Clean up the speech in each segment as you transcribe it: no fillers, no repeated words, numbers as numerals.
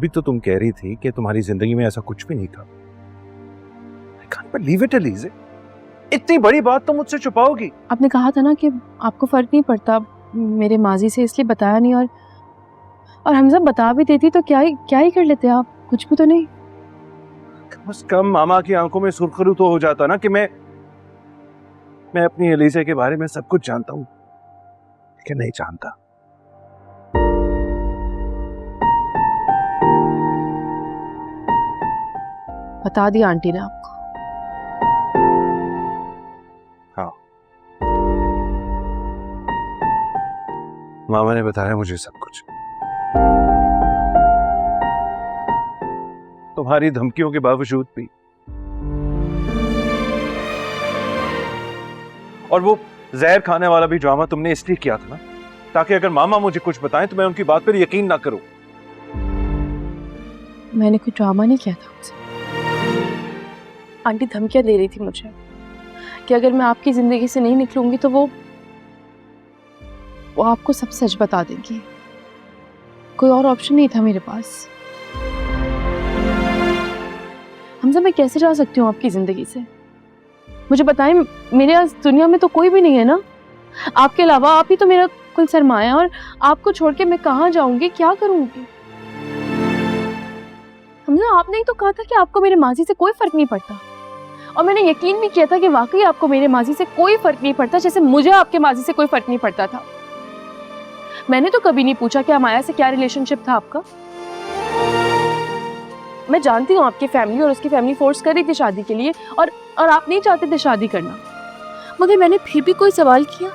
अभी तो तुम कह रही थी कि तुम्हारी जिंदगी में ऐसा कुछ भी नहीं था। I can't believe it, एलिज़े। इतनी बड़ी बात तुम मुझसे छुपाओगी? आपने कहा था ना कि आपको फर्क नहीं पड़ता मेरे माजी से, इसलिए बताया नहीं। और हमजा बता भी देती तो क्या ही कर लेते आप, कुछ भी तो नहीं। कम से कम मामा की आंखों में सुर्खरू तो हो जाता ना कि मैं अपनी एलिज़ा के बारे में सब कुछ जानता हूं, लेकिन नहीं जानता। बता दिया आंटी ने आपको? हाँ, मामा ने बताया मुझे सब कुछ। तुम्हारी धमकियों के बावजूद भी। और वो जहर खाने वाला भी ड्रामा तुमने इसलिए किया था ना, ताकि अगर मामा मुझे कुछ बताएं तो मैं उनकी बात पर यकीन ना करूं। मैंने कोई ड्रामा नहीं किया था उनसे। आंटी धमकियां दे रही थी मुझे कि अगर मैं आपकी जिंदगी से नहीं निकलूंगी तो वो आपको सब सच बता देंगी। कोई और ऑप्शन नहीं था मेरे पास। हमजा, मैं कैसे जा सकती हूँ आपकी जिंदगी से? मुझे बताएं, मेरे इस दुनिया में तो कोई भी नहीं है ना आपके अलावा। आप ही तो मेरा कुल सरमाया है, और आपको छोड़ के मैं कहाँ जाऊंगी, क्या करूंगी? हमजा, आपने ही तो कहा था कि आपको मेरे माजी से कोई फर्क नहीं पड़ता, और मैंने यकीन भी किया था कि वाकई आपको मेरे माजी से कोई फर्क नहीं पड़ता, जैसे मुझे आपके माजी से कोई फर्क नहीं पड़ता था। मैंने तो कभी नहीं पूछा कि अमाया से क्या रिलेशनशिप था आपका। मैं जानती हूँ आपकी फैमिली और उसकी फैमिली फोर्स कर रही थी शादी के लिए, और आप नहीं चाहते थे शादी करना, मगर मैंने फिर भी कोई सवाल किया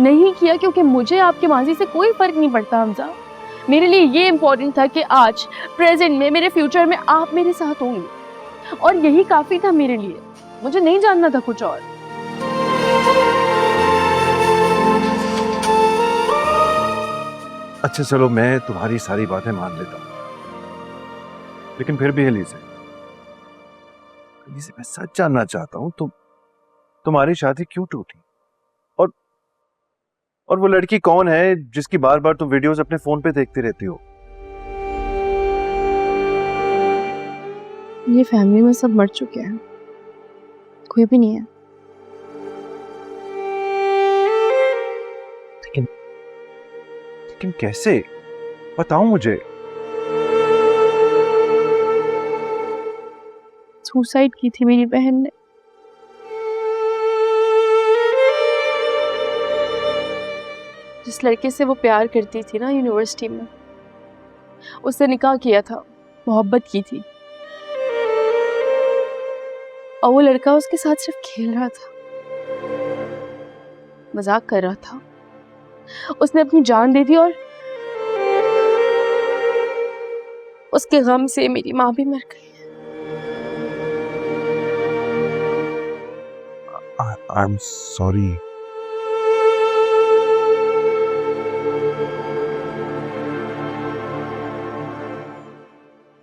नहीं किया, क्योंकि मुझे आपके माजी से कोई फर्क नहीं पड़ता। हमजा, मेरे लिए ये इम्पोर्टेंट था कि आज प्रेजेंट में, मेरे फ्यूचर में आप मेरे साथ होंगे, और यही काफी था मेरे लिए। मुझे नहीं जानना था कुछ और। अच्छा चलो, मैं तुम्हारी सारी बातें मान लेता हूं, लेकिन फिर भी एलिज़ा, मैं सच जानना चाहता हूं, तुम्हारी शादी क्यों टूटी? और वो लड़की कौन है जिसकी बार बार तुम वीडियोस अपने फोन पे देखती रहती हो? ये फैमिली में सब मर चुके हैं, कोई भी नहीं है। लेकिन कैसे? बताओ मुझे। सुसाइड की थी मेरी बहन ने। जिस लड़के से वो प्यार करती थी ना यूनिवर्सिटी में, उससे निकाह किया था, मोहब्बत की थी, और वो लड़का उसके साथ सिर्फ खेल रहा था, मजाक कर रहा था। उसने अपनी जान दे दी, और उसके गम से मेरी माँ भी मर गई। I'm sorry.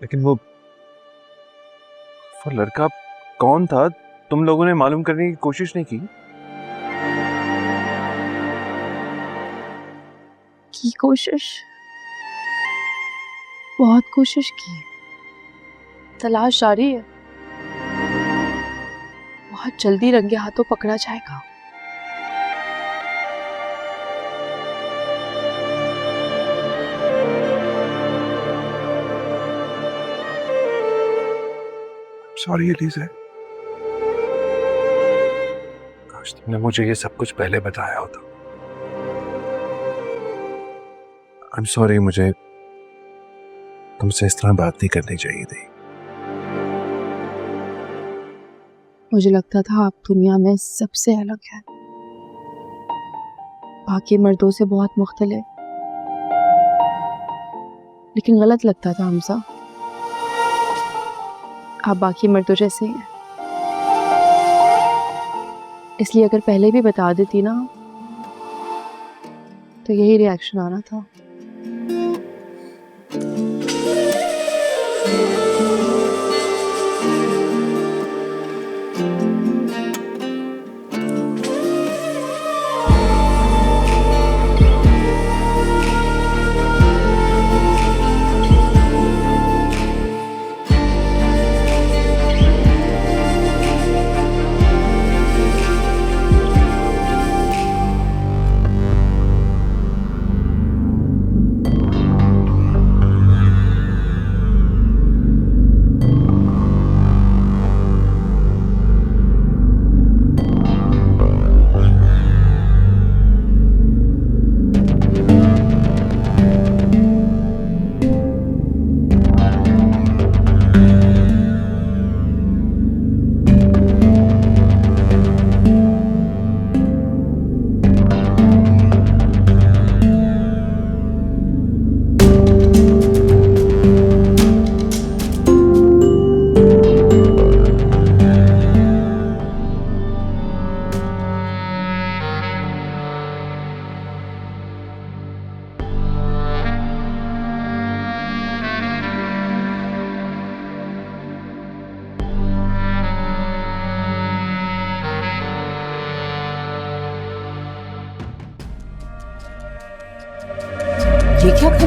लेकिन वो लड़का कौन था? तुम लोगों ने मालूम करने की कोशिश नहीं की? कोशिश, बहुत कोशिश की, तलाश जारी है। बहुत जल्दी रंगे हाथों पकड़ा जाएगा। सॉरी एलिज़ा, काश तुमने मुझे ये सब कुछ पहले बताया होता। आई एम सॉरी, मुझे तुमसे इस तरह बात नहीं करनी चाहिए थी। मुझे लगता था आप दुनिया में सबसे अलग हैं, बाकी मर्दों से बहुत मुख्तलिफ, लेकिन गलत लगता था हमजा। आप बाकी मर्दों जैसे हैं, इसलिए अगर पहले भी बता देती ना तो यही रिएक्शन आना था।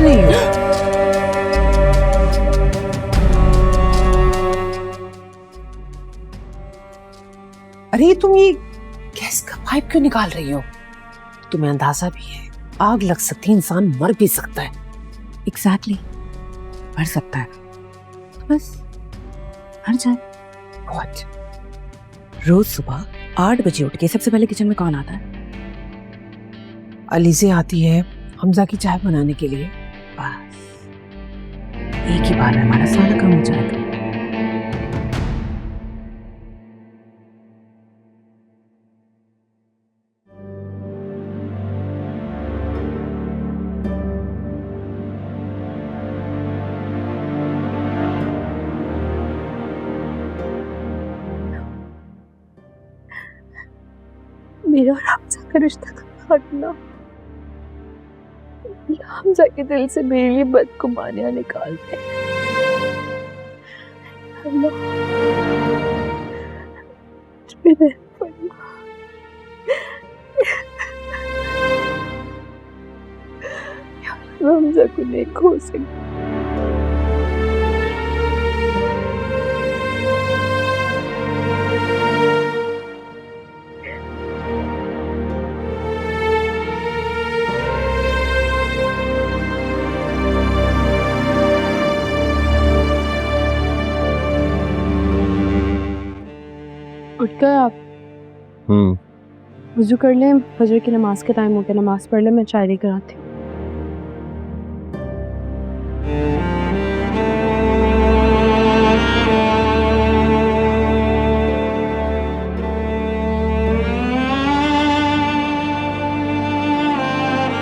कर रही हो? अरे तुम ये गैस का पाइप क्यों निकाल रही हो? तुम्हें अंदाजा भी है आग लग सकती है, इंसान मर भी सकता है। एग्जैक्टली मर सकता है, तो बस मर जाए। व्हाट? रोज सुबह 8 बजे उठ के सबसे पहले किचन में कौन आता है? अलीज़े आती है हमजा की चाय बनाने के लिए। बस एक ही बार में हमारा सारा काम हो जाएगा। मेरा और हमजा का रिश्ता काटना हमजा के दिल से मेरे लिए बदगुमानियां निकाल दे। अल्लाह मुझ पे रहम फरमा। या अल्लाह, मैं हमजा को नहीं खो सकती। उठ गए आप? वुज़ू कर लें, फजर की नमाज का टाइम हो गया, नमाज पढ़ लें, मैं चाय लेकर आती हूँ।